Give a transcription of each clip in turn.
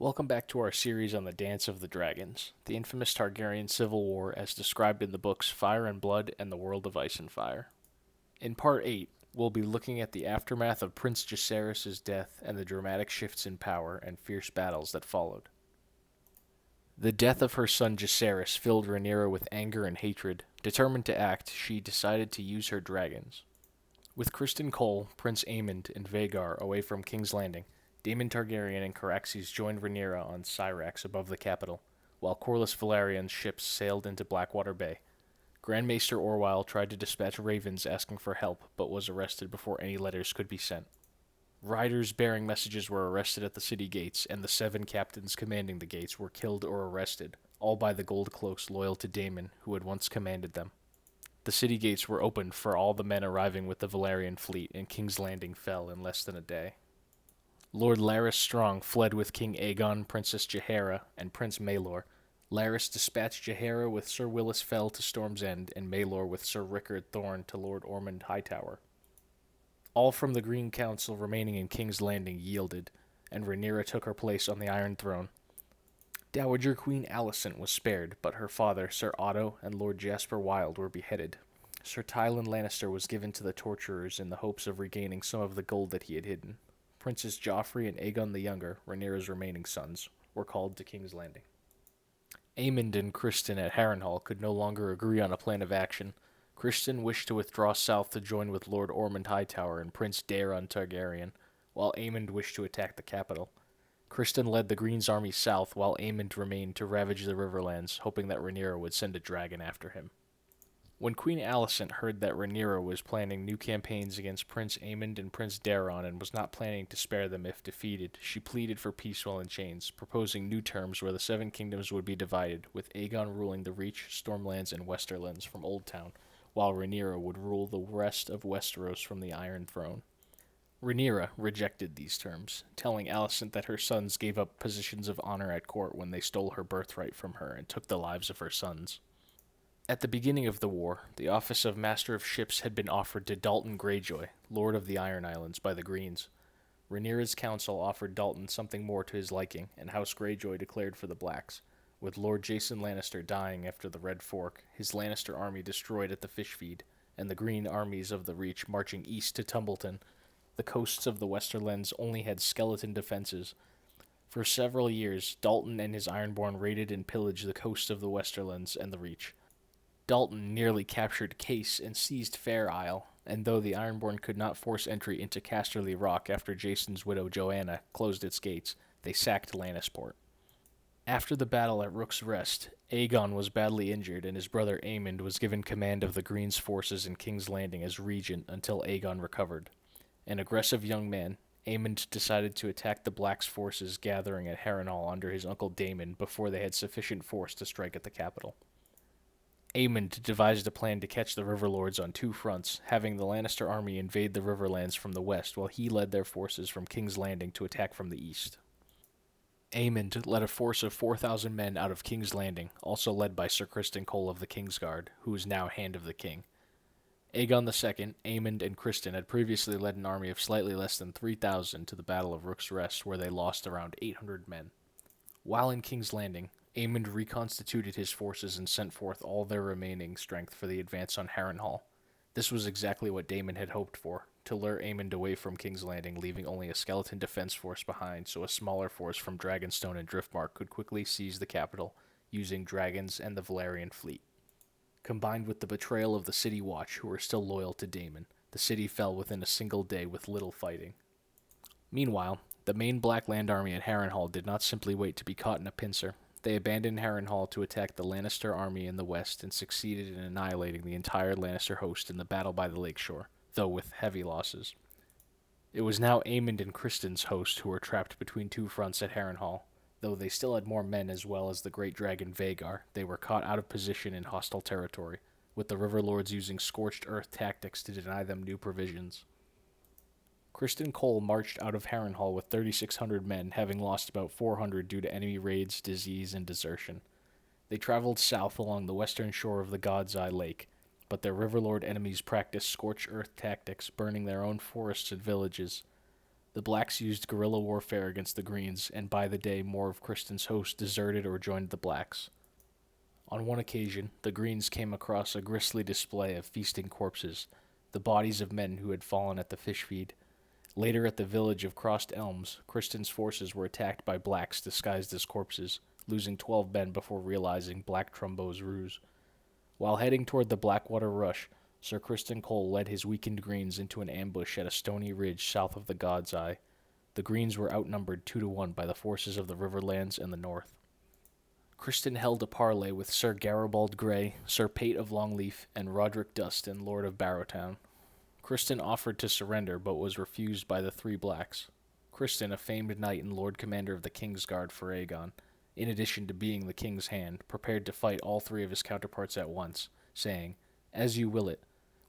Welcome back to our series on the Dance of the Dragons, the infamous Targaryen civil war as described in the books Fire and Blood and the World of Ice and Fire. In Part 8, we'll be looking at the aftermath of Prince Jacaerys' death and the dramatic shifts in power and fierce battles that followed. The death of her son Jacaerys filled Rhaenyra with anger and hatred. Determined to act, she decided to use her dragons. With Criston Cole, Prince Aemond, and Vhagar away from King's Landing, Daemon Targaryen and Caraxes joined Rhaenyra on Syrax above the capital, while Corlys Velaryon's ships sailed into Blackwater Bay. Grand Maester Orwyle tried to dispatch ravens asking for help, but was arrested before any letters could be sent. Riders bearing messages were arrested at the city gates, and the 7 captains commanding the gates were killed or arrested, all by the gold cloaks loyal to Daemon, who had once commanded them. The city gates were opened for all the men arriving with the Velaryon fleet, and King's Landing fell in less than a day. Lord Larys Strong fled with King Aegon, Princess Jaehaera, and Prince Maelor. Larys dispatched Jaehaera with Sir Willis Fell to Storm's End, and Maelor with Sir Rickard Thorne to Lord Ormond Hightower. All from the Green Council remaining in King's Landing yielded, and Rhaenyra took her place on the Iron Throne. Dowager Queen Alicent was spared, but her father, Sir Otto, and Lord Jasper Wilde were beheaded. Sir Tywin Lannister was given to the torturers in the hopes of regaining some of the gold that he had hidden. Princes Joffrey and Aegon the Younger, Rhaenyra's remaining sons, were called to King's Landing. Aemond and Criston at Harrenhal could no longer agree on a plan of action. Criston wished to withdraw south to join with Lord Ormond Hightower and Prince Daeron Targaryen, while Aemond wished to attack the capital. Criston led the Green's army south, while Aemond remained to ravage the Riverlands, hoping that Rhaenyra would send a dragon after him. When Queen Alicent heard that Rhaenyra was planning new campaigns against Prince Aemond and Prince Daeron and was not planning to spare them if defeated, she pleaded for peace while in chains, proposing new terms where the 7 kingdoms would be divided, with Aegon ruling the Reach, Stormlands, and Westerlands from Old Town, while Rhaenyra would rule the rest of Westeros from the Iron Throne. Rhaenyra rejected these terms, telling Alicent that her sons gave up positions of honor at court when they stole her birthright from her and took the lives of her sons. At the beginning of the war, the office of Master of Ships had been offered to Dalton Greyjoy, Lord of the Iron Islands, by the Greens. Rhaenyra's council offered Dalton something more to his liking, and House Greyjoy declared for the Blacks. With Lord Jason Lannister dying after the Red Fork, his Lannister army destroyed at the fish feed, and the Green armies of the Reach marching east to Tumbleton, the coasts of the Westerlands only had skeleton defenses. For several years, Dalton and his Ironborn raided and pillaged the coasts of the Westerlands and the Reach. Dalton nearly captured Case and seized Fair Isle, and though the Ironborn could not force entry into Casterly Rock after Jason's widow Joanna closed its gates, they sacked Lannisport. After the battle at Rook's Rest, Aegon was badly injured and his brother Aemond was given command of the Green's forces in King's Landing as regent until Aegon recovered. An aggressive young man, Aemond decided to attack the Black's forces gathering at Harrenhal under his uncle Daemon before they had sufficient force to strike at the capital. Aemond devised a plan to catch the Riverlords on 2 fronts, having the Lannister army invade the Riverlands from the west while he led their forces from King's Landing to attack from the east. Aemond led a force of 4,000 men out of King's Landing, also led by Sir Criston Cole of the Kingsguard, who was now Hand of the King. Aegon II, Aemond, and Criston had previously led an army of slightly less than 3,000 to the Battle of Rook's Rest, where they lost around 800 men. While in King's Landing, Aemond reconstituted his forces and sent forth all their remaining strength for the advance on Harrenhal. This was exactly what Daemon had hoped for, to lure Aemond away from King's Landing, leaving only a skeleton defense force behind so a smaller force from Dragonstone and Driftmark could quickly seize the capital, using dragons and the Velaryon fleet. Combined with the betrayal of the City Watch, who were still loyal to Daemon, the city fell within a single day with little fighting. Meanwhile, the main Black Land army at Harrenhal did not simply wait to be caught in a pincer. They abandoned Harrenhal to attack the Lannister army in the west and succeeded in annihilating the entire Lannister host in the battle by the Lakeshore, though with heavy losses. It was now Aemond and Criston's host who were trapped between 2 fronts at Harrenhal. Though they still had more men as well as the great dragon Vhagar, they were caught out of position in hostile territory, with the Riverlords using scorched earth tactics to deny them new provisions. Criston Cole marched out of Harrenhal with 3,600 men, having lost about 400 due to enemy raids, disease, and desertion. They traveled south along the western shore of the God's Eye Lake, but their Riverlord enemies practiced scorched earth tactics, burning their own forests and villages. The Blacks used guerrilla warfare against the Greens, and by the day more of Criston's hosts deserted or joined the Blacks. On one occasion, the Greens came across a grisly display of feasting corpses, the bodies of men who had fallen at the fish feed. Later at the village of Crossed Elms, Criston's forces were attacked by Blacks disguised as corpses, losing 12 men before realizing Black Trumbo's ruse. While heading toward the Blackwater Rush, Sir Criston Cole led his weakened Greens into an ambush at a stony ridge south of the God's Eye. The Greens were outnumbered 2-1 by the forces of the Riverlands and the North. Criston held a parley with Sir Garibald Grey, Sir Pate of Longleaf, and Roderick Dustin, Lord of Barrowtown. Criston offered to surrender, but was refused by the three Blacks. Criston, a famed knight and Lord Commander of the Kingsguard for Aegon, in addition to being the King's hand, prepared to fight all three of his counterparts at once, saying, "As you will it.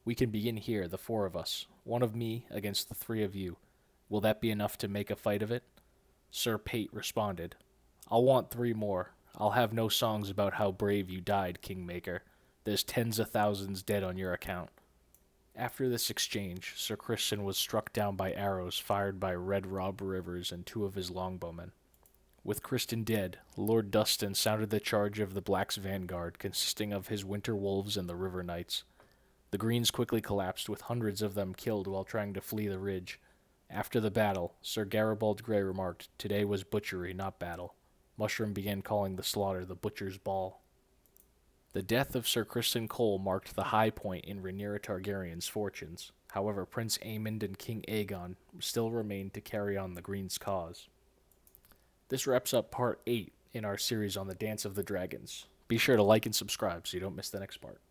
We can begin here, the four of us, one of me against the three of you. Will that be enough to make a fight of it?" Sir Pate responded, "I'll want 3 more. I'll have no songs about how brave you died, Kingmaker. There's tens of thousands dead on your account." After this exchange, Sir Criston was struck down by arrows fired by Red Rob Rivers and 2 of his longbowmen. With Criston dead, Lord Dustin sounded the charge of the Black's vanguard, consisting of his Winter Wolves and the River Knights. The Greens quickly collapsed, with hundreds of them killed while trying to flee the ridge. After the battle, Sir Garibald Grey remarked, "Today was butchery, not battle." Mushroom began calling the slaughter the Butcher's Ball. The death of Sir Criston Cole marked the high point in Rhaenyra Targaryen's fortunes. However, Prince Aemond and King Aegon still remained to carry on the Greens' cause. This wraps up part 8 in our series on the Dance of the Dragons. Be sure to like and subscribe so you don't miss the next part.